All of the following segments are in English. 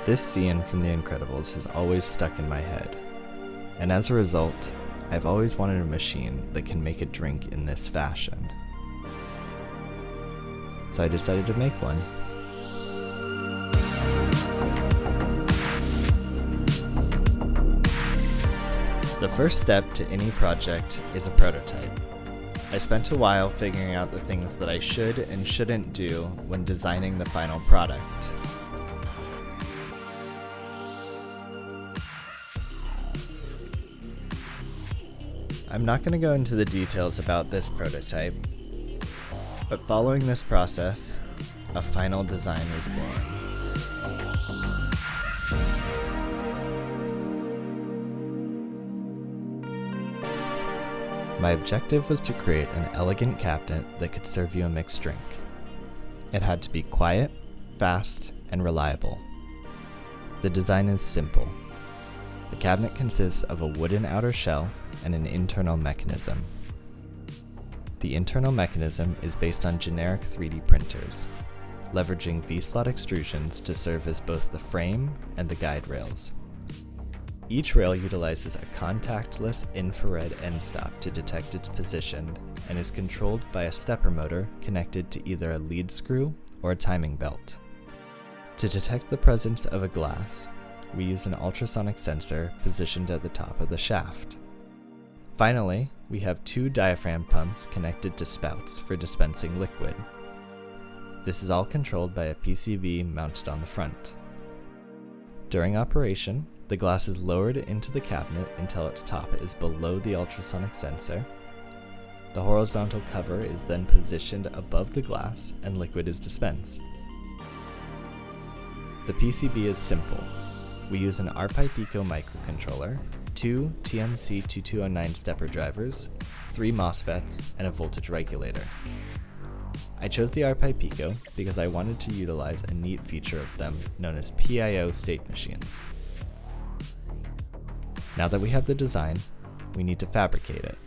This scene from The Incredibles has always stuck in my head, and as a result, I've always wanted a machine that can make a drink in this fashion. So I decided to make one. The first step to any project is a prototype. I spent a while figuring out the things that I should and shouldn't do when designing the final product. I'm not going to go into the details about this prototype, but following this process, a final design was born. My objective was to create an elegant cabinet that could serve you a mixed drink. It had to be quiet, fast, and reliable. The design is simple. The cabinet consists of a wooden outer shell and an internal mechanism. The internal mechanism is based on generic 3D printers, leveraging V-slot extrusions to serve as both the frame and the guide rails. Each rail utilizes a contactless infrared end stop to detect its position and is controlled by a stepper motor connected to either a lead screw or a timing belt. To detect the presence of a glass, we use an ultrasonic sensor positioned at the top of the shaft. Finally, we have two diaphragm pumps connected to spouts for dispensing liquid. This is all controlled by a PCB mounted on the front. During operation, the glass is lowered into the cabinet until its top is below the ultrasonic sensor. The horizontal cover is then positioned above the glass and liquid is dispensed. The PCB is simple. We use an R-Pipe Eco microcontroller, two TMC2209 stepper drivers, 3 MOSFETs, and a voltage regulator. I chose the R-Pipe Eco because I wanted to utilize a neat feature of them known as PIO state machines. Now that we have the design, we need to fabricate it.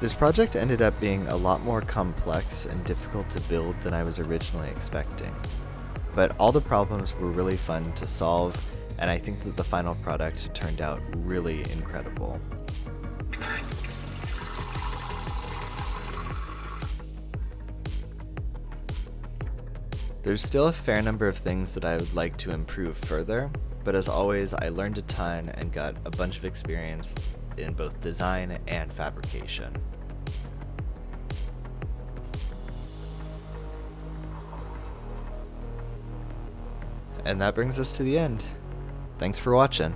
This project ended up being a lot more complex and difficult to build than I was originally expecting. But all the problems were really fun to solve, and I think that the final product turned out really incredible. There's still a fair number of things that I would like to improve further, but as always, I learned a ton and got a bunch of experience in both design and fabrication. And that brings us to the end. Thanks for watching.